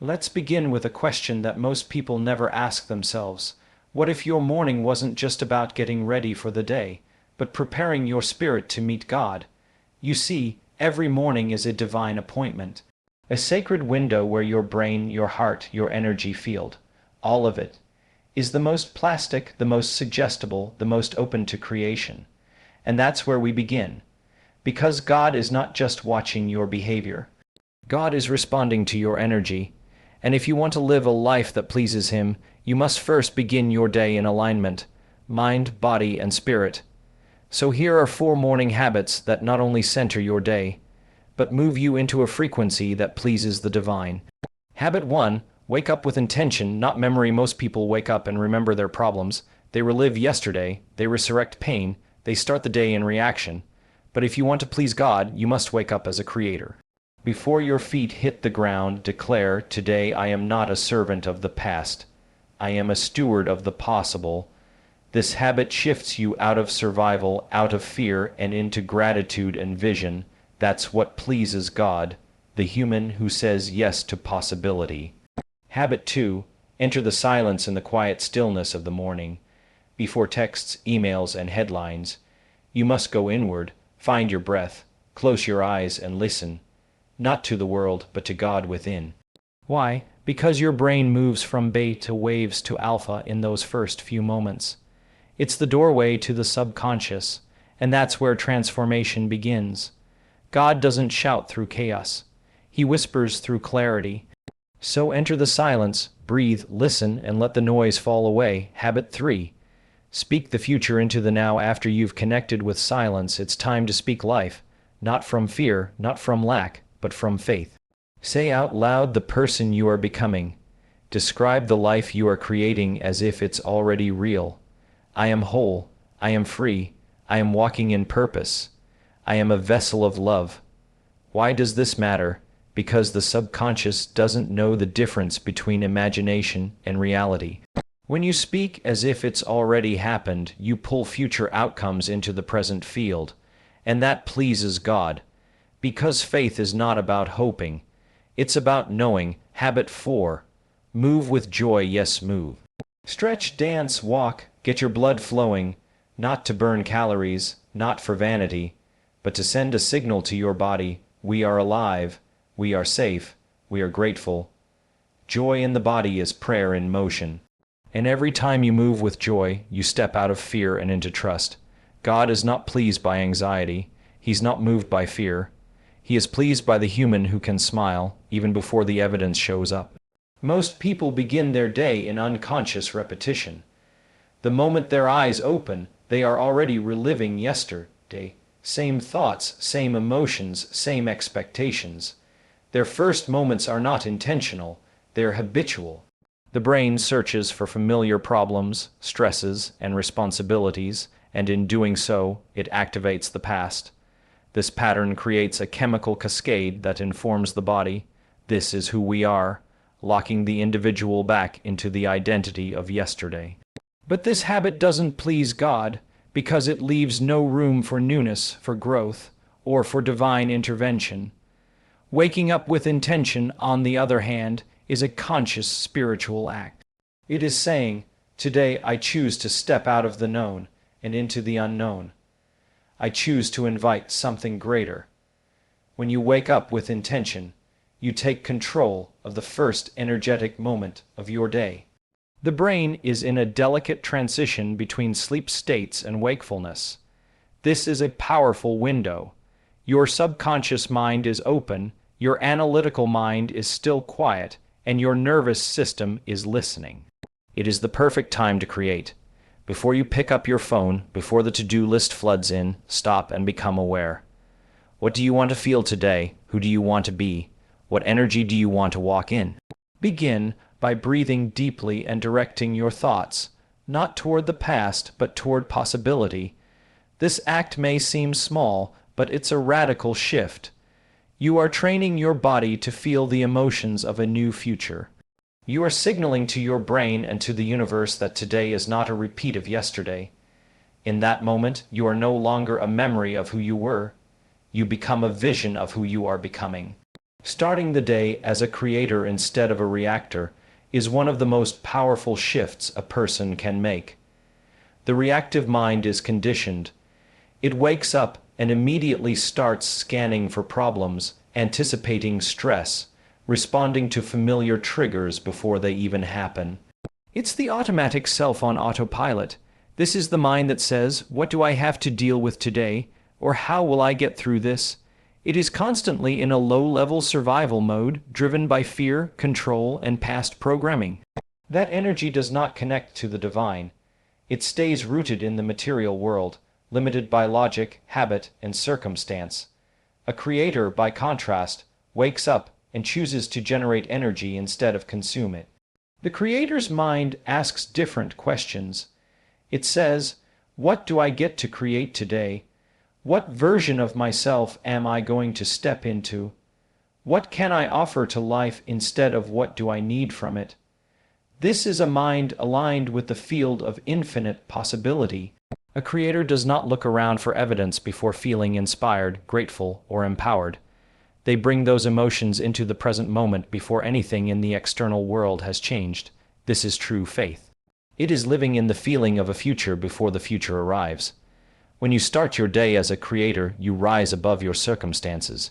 Let's begin with a question that most people never ask themselves. What if your morning wasn't just about getting ready for the day, but preparing your spirit to meet God? You see, every morning is a divine appointment, a sacred window where your brain, your heart, your energy field, all of it, is the most plastic, the most suggestible, the most open to creation. And that's where we begin. Because God is not just watching your behavior. God is responding to your energy. And if you want to live a life that pleases Him, you must first begin your day in alignment, mind, body, and spirit. So here are 4 morning habits that not only center your day, but move you into a frequency that pleases the divine. Habit 1, wake up with intention, not memory. Most people wake up and remember their problems. They relive yesterday, they resurrect pain, they start the day in reaction. But if you want to please God, you must wake up as a creator. Before your feet hit the ground, declare, "Today I am not a servant of the past. I am a steward of the possible." This habit shifts you out of survival, out of fear, and into gratitude and vision. That's what pleases God, the human who says yes to possibility. Habit 2, enter the silence and the quiet stillness of the morning. Before texts, emails, and headlines, you must go inward, find your breath, close your eyes, and listen. Not to the world, but to God within. Why? Because your brain moves from beta waves to alpha in those first few moments. It's the doorway to the subconscious, and that's where transformation begins. God doesn't shout through chaos. He whispers through clarity. So enter the silence, breathe, listen, and let the noise fall away. Habit 3. Speak the future into the now. After you've connected with silence, it's time to speak life, not from fear, not from lack, but from faith. Say out loud the person you are becoming. Describe the life you are creating as if it's already real. I am whole. I am free. I am walking in purpose. I am a vessel of love. Why does this matter? Because the subconscious doesn't know the difference between imagination and reality. When you speak as if it's already happened, you pull future outcomes into the present field, and that pleases God. Because faith is not about hoping, it's about knowing. Habit 4, move with joy. Yes, move. Stretch, dance, walk, get your blood flowing, not to burn calories, not for vanity, but to send a signal to your body. We are alive, we are safe, we are grateful. Joy in the body is prayer in motion. And every time you move with joy, you step out of fear and into trust. God is not pleased by anxiety. He's not moved by fear. He is pleased by the human who can smile, even before the evidence shows up. Most people begin their day in unconscious repetition. The moment their eyes open, they are already reliving yesterday. Same thoughts, same emotions, same expectations. Their first moments are not intentional, they're habitual. The brain searches for familiar problems, stresses, and responsibilities, and in doing so, it activates the past. This pattern creates a chemical cascade that informs the body. This is who we are, locking the individual back into the identity of yesterday. But this habit doesn't please God, because it leaves no room for newness, for growth, or for divine intervention. Waking up with intention, on the other hand, is a conscious spiritual act. It is saying, "Today I choose to step out of the known and into the unknown. I choose to invite something greater." When you wake up with intention, you take control of the first energetic moment of your day. The brain is in a delicate transition between sleep states and wakefulness. This is a powerful window. Your subconscious mind is open, your analytical mind is still quiet, and your nervous system is listening. It is the perfect time to create. Before you pick up your phone, before the to-do list floods in, stop and become aware. What do you want to feel today? Who do you want to be? What energy do you want to walk in? Begin by breathing deeply and directing your thoughts, not toward the past, but toward possibility. This act may seem small, but it's a radical shift. You are training your body to feel the emotions of a new future. You are signaling to your brain and to the universe that today is not a repeat of yesterday. In that moment, you are no longer a memory of who you were. You become a vision of who you are becoming. Starting the day as a creator instead of a reactor is one of the most powerful shifts a person can make. The reactive mind is conditioned. It wakes up and immediately starts scanning for problems, anticipating stress, responding to familiar triggers before they even happen. It's the automatic self on autopilot. This is the mind that says, "What do I have to deal with today?" or "How will I get through this?" It is constantly in a low-level survival mode, driven by fear, control, and past programming. That energy does not connect to the divine. It stays rooted in the material world, limited by logic, habit, and circumstance. A creator, by contrast, wakes up and chooses to generate energy instead of consume it. The creator's mind asks different questions. It says, "What do I get to create today? What version of myself am I going to step into? What can I offer to life instead of what do I need from it?" This is a mind aligned with the field of infinite possibility. A creator does not look around for evidence before feeling inspired, grateful, or empowered. They bring those emotions into the present moment before anything in the external world has changed. This is true faith. It is living in the feeling of a future before the future arrives. When you start your day as a creator, you rise above your circumstances.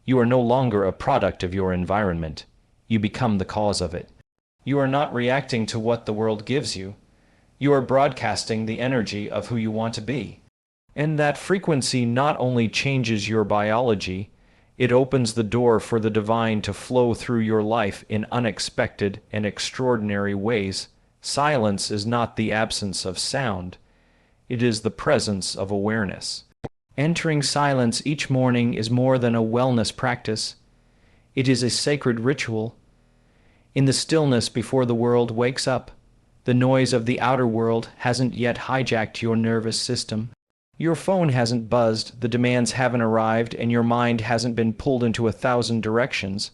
You are no longer a product of your environment. You become the cause of it. You are not reacting to what the world gives you. You are broadcasting the energy of who you want to be. And that frequency not only changes your biology, it opens the door for the divine to flow through your life in unexpected and extraordinary ways. Silence is not the absence of sound. It is the presence of awareness. Entering silence each morning is more than a wellness practice. It is a sacred ritual. In the stillness before the world wakes up, the noise of the outer world hasn't yet hijacked your nervous system. Your phone hasn't buzzed, the demands haven't arrived, and your mind hasn't been pulled into 1,000 directions.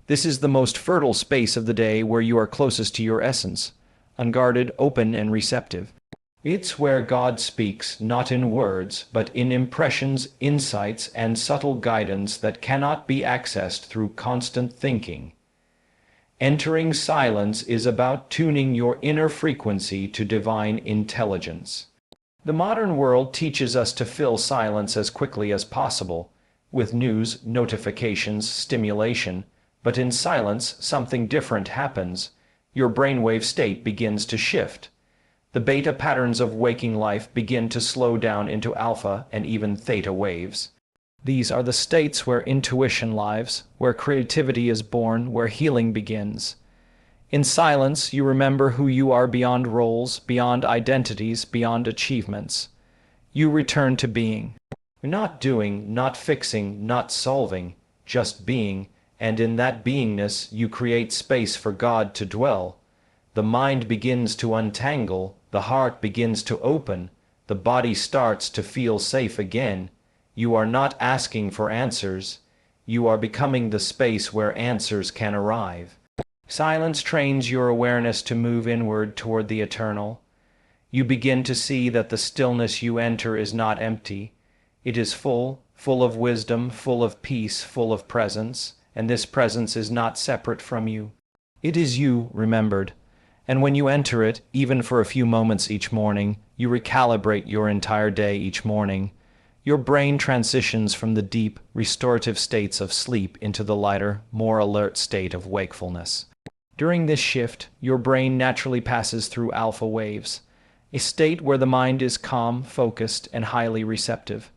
This is the most fertile space of the day where you are closest to your essence, unguarded, open, and receptive. It's where God speaks, not in words, but in impressions, insights, and subtle guidance that cannot be accessed through constant thinking. Entering silence is about tuning your inner frequency to divine intelligence. The modern world teaches us to fill silence as quickly as possible, with news, notifications, stimulation, but in silence something different happens. Your brainwave state begins to shift. The beta patterns of waking life begin to slow down into alpha and even theta waves. These are the states where intuition lives, where creativity is born, where healing begins. In silence, you remember who you are beyond roles, beyond identities, beyond achievements. You return to being. Not doing, not fixing, not solving, just being, and in that beingness you create space for God to dwell. The mind begins to untangle, the heart begins to open, the body starts to feel safe again. You are not asking for answers. You are becoming the space where answers can arrive. Silence trains your awareness to move inward toward the eternal. You begin to see that the stillness you enter is not empty. It is full, full of wisdom, full of peace, full of presence, and this presence is not separate from you. It is you remembered. And when you enter it, even for a few moments each morning, you recalibrate your entire day each morning. Your brain transitions from the deep, restorative states of sleep into the lighter, more alert state of wakefulness. During this shift, your brain naturally passes through alpha waves, a state where the mind is calm, focused, and highly receptive.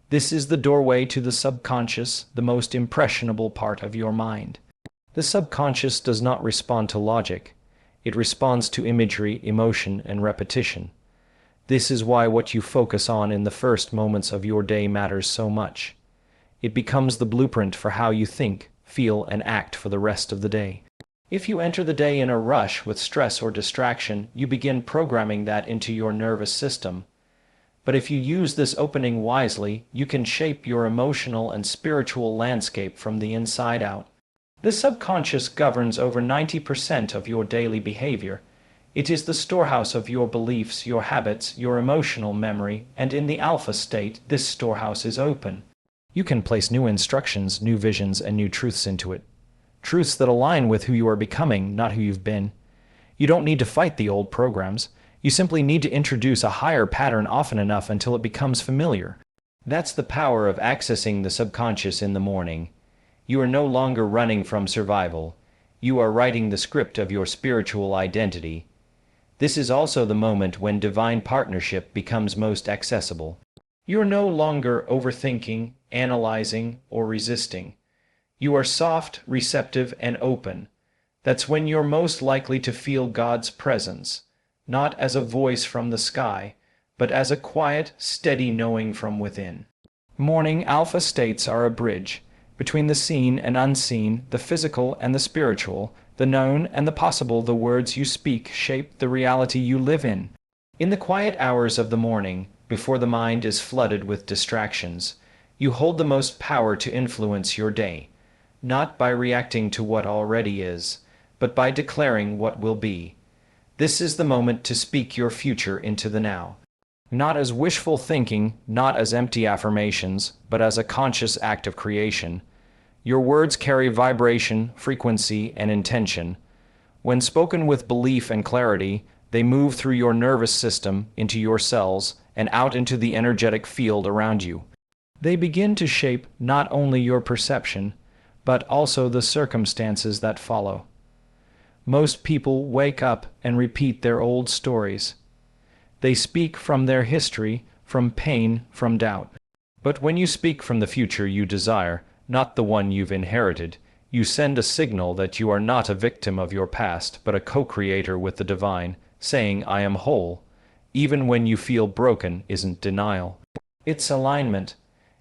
This is the doorway to the subconscious, the most impressionable part of your mind. The subconscious does not respond to logic. It responds to imagery, emotion, and repetition. This is why what you focus on in the first moments of your day matters so much. It becomes the blueprint for how you think, feel, and act for the rest of the day. If you enter the day in a rush with stress or distraction, you begin programming that into your nervous system. But if you use this opening wisely, you can shape your emotional and spiritual landscape from the inside out. The subconscious governs over 90% of your daily behavior. It is the storehouse of your beliefs, your habits, your emotional memory, and in the alpha state, this storehouse is open. You can place new instructions, new visions, and new truths into it. Truths that align with who you are becoming, not who you've been. You don't need to fight the old programs. You simply need to introduce a higher pattern often enough until it becomes familiar. That's the power of accessing the subconscious in the morning. You are no longer running from survival. You are writing the script of your spiritual identity. This is also the moment when divine partnership becomes most accessible. You are no longer overthinking, analyzing, or resisting. You are soft, receptive, and open. That's when you're most likely to feel God's presence, not as a voice from the sky, but as a quiet, steady knowing from within. Morning alpha states are a bridge between the seen and unseen, the physical and the spiritual, the known and the possible. The words you speak shape the reality you live in. In the quiet hours of the morning, before the mind is flooded with distractions, you hold the most power to influence your day, not by reacting to what already is, but by declaring what will be. This is the moment to speak your future into the now. Not as wishful thinking, not as empty affirmations, but as a conscious act of creation. Your words carry vibration, frequency, and intention. When spoken with belief and clarity, they move through your nervous system, into your cells, and out into the energetic field around you. They begin to shape not only your perception, but also the circumstances that follow. Most people wake up and repeat their old stories. They speak from their history, from pain, from doubt. But when you speak from the future you desire, not the one you've inherited, you send a signal that you are not a victim of your past, but a co-creator with the divine, saying, I am whole. Even when you feel broken isn't denial. It's alignment.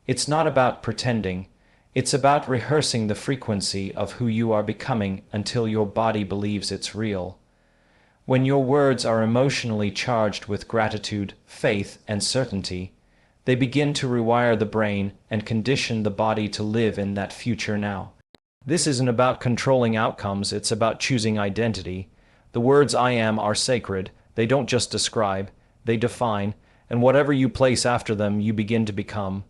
It's not about pretending. It's about rehearsing the frequency of who you are becoming until your body believes it's real. When your words are emotionally charged with gratitude, faith, and certainty, they begin to rewire the brain and condition the body to live in that future now. This isn't about controlling outcomes, it's about choosing identity. The words I am are sacred. They don't just describe, they define, and whatever you place after them, you begin to become.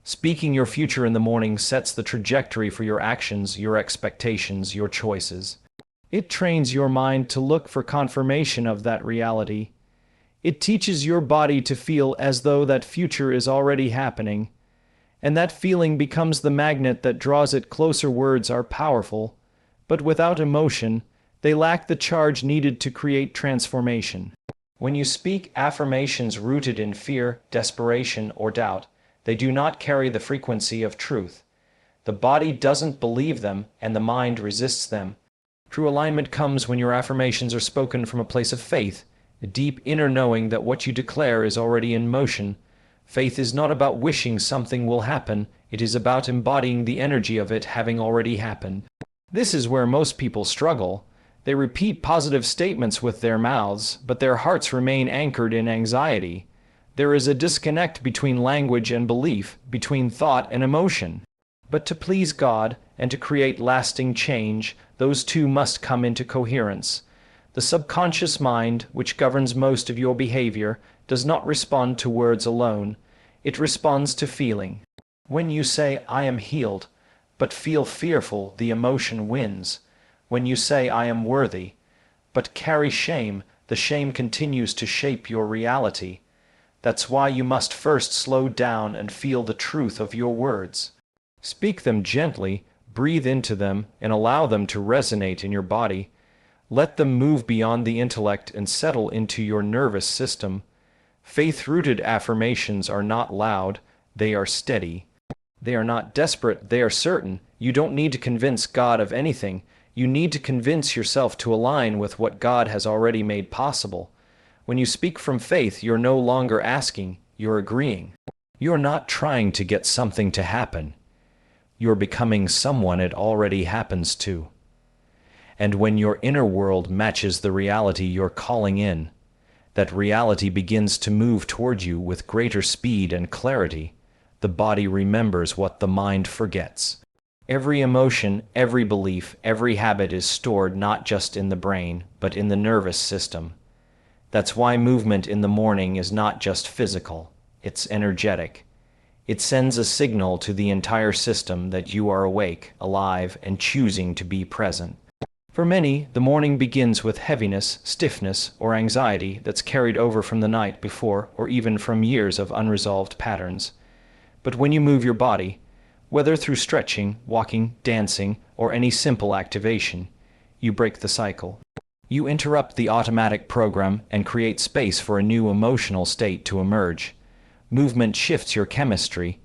Speaking your future in the morning sets the trajectory for your actions, your expectations, your choices. It trains your mind to look for confirmation of that reality. It teaches your body to feel as though that future is already happening, and that feeling becomes the magnet that draws it closer. Words are powerful, but without emotion, they lack the charge needed to create transformation. When you speak affirmations rooted in fear, desperation, or doubt, they do not carry the frequency of truth. The body doesn't believe them, and the mind resists them. True alignment comes when your affirmations are spoken from a place of faith, a deep inner knowing that what you declare is already in motion. Faith is not about wishing something will happen, it is about embodying the energy of it having already happened. This is where most people struggle. They repeat positive statements with their mouths, but their hearts remain anchored in anxiety. There is a disconnect between language and belief, between thought and emotion. But to please God and to create lasting change, those two must come into coherence. The subconscious mind, which governs most of your behavior, does not respond to words alone. It responds to feeling. When you say, I am healed, but feel fearful, the emotion wins. When you say, I am worthy, but carry shame, the shame continues to shape your reality. That's why you must first slow down and feel the truth of your words. Speak them gently, breathe into them, and allow them to resonate in your body. Let them move beyond the intellect and settle into your nervous system. Faith-rooted affirmations are not loud, they are steady. They are not desperate, they are certain. You don't need to convince God of anything. You need to convince yourself to align with what God has already made possible. When you speak from faith, you're no longer asking, you're agreeing. You're not trying to get something to happen. You're becoming someone it already happens to. And when your inner world matches the reality you're calling in, that reality begins to move toward you with greater speed and clarity. The body remembers what the mind forgets. Every emotion, every belief, every habit is stored not just in the brain, but in the nervous system. That's why movement in the morning is not just physical, it's energetic. It sends a signal to the entire system that you are awake, alive, and choosing to be present. For many, the morning begins with heaviness, stiffness, or anxiety that's carried over from the night before or even from years of unresolved patterns. But when you move your body, whether through stretching, walking, dancing, or any simple activation, you break the cycle. You interrupt the automatic program and create space for a new emotional state to emerge. Movement shifts your chemistry.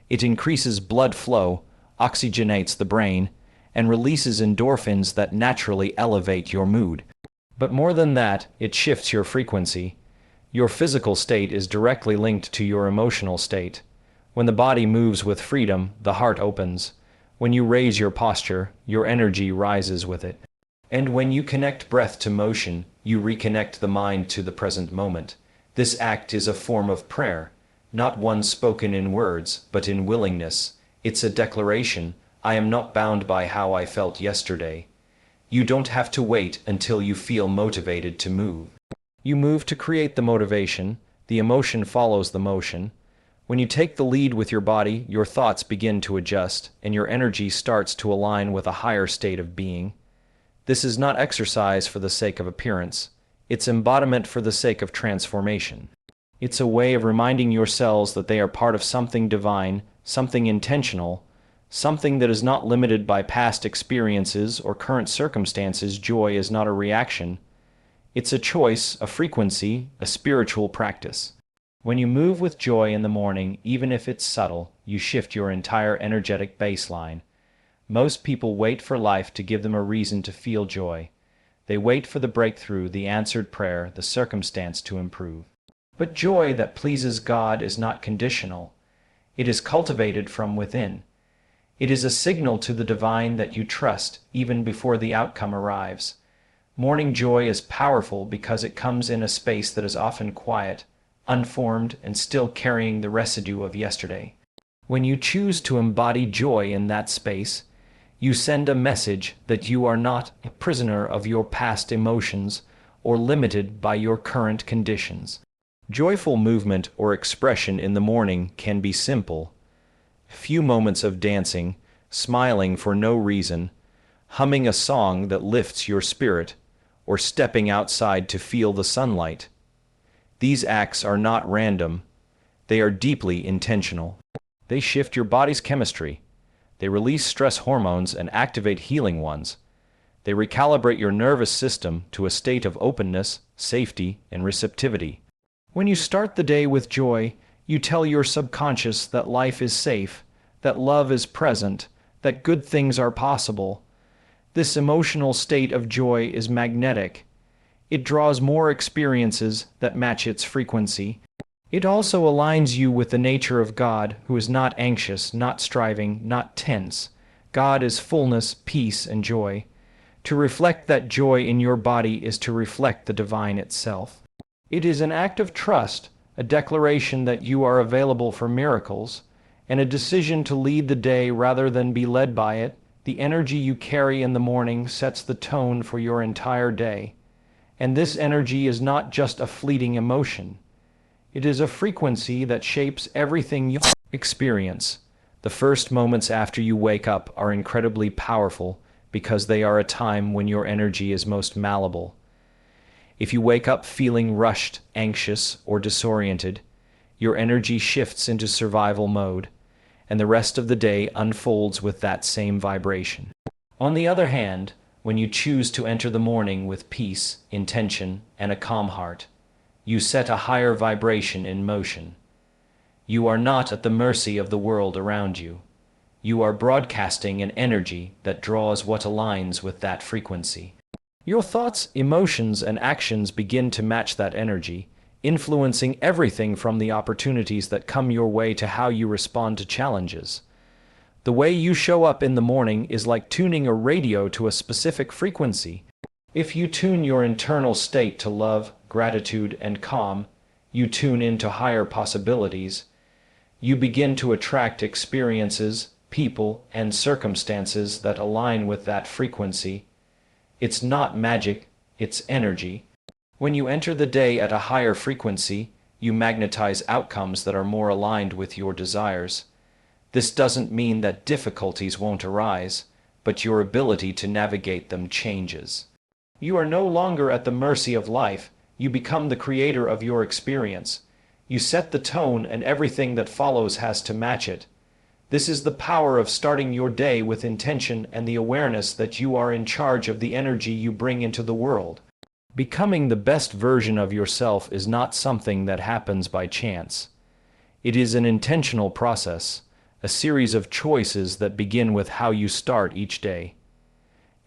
It increases blood flow, oxygenates the brain, and releases endorphins that naturally elevate your mood. But more than that, it shifts your frequency. Your physical state is directly linked to your emotional state. When the body moves with freedom, the heart opens. When you raise your posture, your energy rises with it. And when you connect breath to motion, you reconnect the mind to the present moment. This act is a form of prayer, not one spoken in words, but in willingness. It's a declaration. I am not bound by how I felt yesterday. You don't have to wait until you feel motivated to move. You move to create the motivation. The emotion follows the motion. When you take the lead with your body, your thoughts begin to adjust, and your energy starts to align with a higher state of being. This is not exercise for the sake of appearance. It's embodiment for the sake of transformation. It's a way of reminding your cells that they are part of something divine, something intentional, something that is not limited by past experiences or current circumstances. Joy is not a reaction. It's a choice, a frequency, a spiritual practice. When you move with joy in the morning, even if it's subtle, you shift your entire energetic baseline. Most people wait for life to give them a reason to feel joy. They wait for the breakthrough, the answered prayer, the circumstance to improve. But joy that pleases God is not conditional. It is cultivated from within. It is a signal to the divine that you trust even before the outcome arrives. Morning joy is powerful because it comes in a space that is often quiet, unformed, and still carrying the residue of yesterday. When you choose to embody joy in that space, you send a message that you are not a prisoner of your past emotions or limited by your current conditions. Joyful movement or expression in the morning can be simple. Few moments of dancing, smiling for no reason, humming a song that lifts your spirit, or stepping outside to feel the sunlight. These acts are not random. They are deeply intentional. They shift your body's chemistry. They release stress hormones and activate healing ones. They recalibrate your nervous system to a state of openness, safety, and receptivity. When you start the day with joy, you tell your subconscious that life is safe, that love is present, that good things are possible. This emotional state of joy is magnetic. It draws more experiences that match its frequency. It also aligns you with the nature of God, who is not anxious, not striving, not tense. God is fullness, peace, and joy. To reflect that joy in your body is to reflect the divine itself. It is an act of trust, a declaration that you are available for miracles, and a decision to lead the day rather than be led by it. The energy you carry in the morning sets the tone for your entire day. And this energy is not just a fleeting emotion. It is a frequency that shapes everything you experience. The first moments after you wake up are incredibly powerful because they are a time when your energy is most malleable. If you wake up feeling rushed, anxious, or disoriented, your energy shifts into survival mode, and the rest of the day unfolds with that same vibration. On the other hand, when you choose to enter the morning with peace, intention, and a calm heart, you set a higher vibration in motion. You are not at the mercy of the world around you. You are broadcasting an energy that draws what aligns with that frequency. Your thoughts, emotions, and actions begin to match that energy, influencing everything from the opportunities that come your way to how you respond to challenges. The way you show up in the morning is like tuning a radio to a specific frequency. If you tune your internal state to love, gratitude, and calm, you tune into higher possibilities. You begin to attract experiences, people, and circumstances that align with that frequency. It's not magic, it's energy. When you enter the day at a higher frequency, you magnetize outcomes that are more aligned with your desires. This doesn't mean that difficulties won't arise, but your ability to navigate them changes. You are no longer at the mercy of life, you become the creator of your experience. You set the tone and everything that follows has to match it. This is the power of starting your day with intention and the awareness that you are in charge of the energy you bring into the world. Becoming the best version of yourself is not something that happens by chance. It is an intentional process, a series of choices that begin with how you start each day.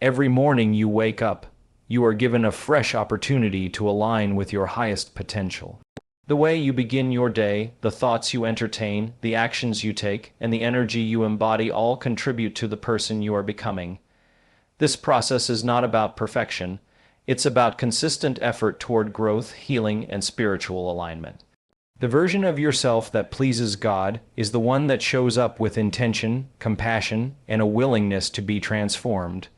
Every morning you wake up, you are given a fresh opportunity to align with your highest potential. The way you begin your day, the thoughts you entertain, the actions you take, and the energy you embody all contribute to the person you are becoming. This process is not about perfection, it's about consistent effort toward growth, healing, and spiritual alignment. The version of yourself that pleases God is the one that shows up with intention, compassion, and a willingness to be transformed.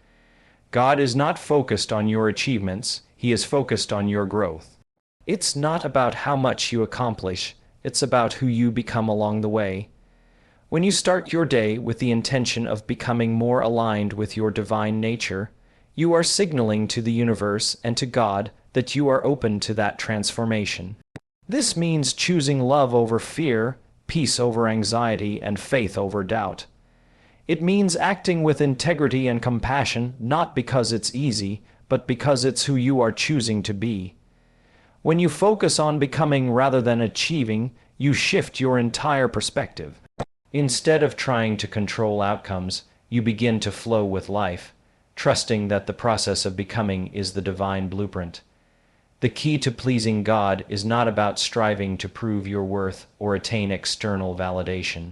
God is not focused on your achievements, He is focused on your growth. It's not about how much you accomplish, it's about who you become along the way. When you start your day with the intention of becoming more aligned with your divine nature, you are signaling to the universe and to God that you are open to that transformation. This means choosing love over fear, peace over anxiety, and faith over doubt. It means acting with integrity and compassion, not because it's easy, but because it's who you are choosing to be. When you focus on becoming rather than achieving, you shift your entire perspective. Instead of trying to control outcomes, you begin to flow with life, trusting that the process of becoming is the divine blueprint. The key to pleasing God is not about striving to prove your worth or attain external validation.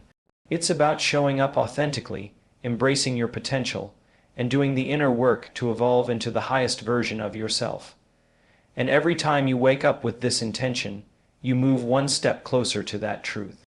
It's about showing up authentically, embracing your potential, and doing the inner work to evolve into the highest version of yourself. And every time you wake up with this intention, you move one step closer to that truth.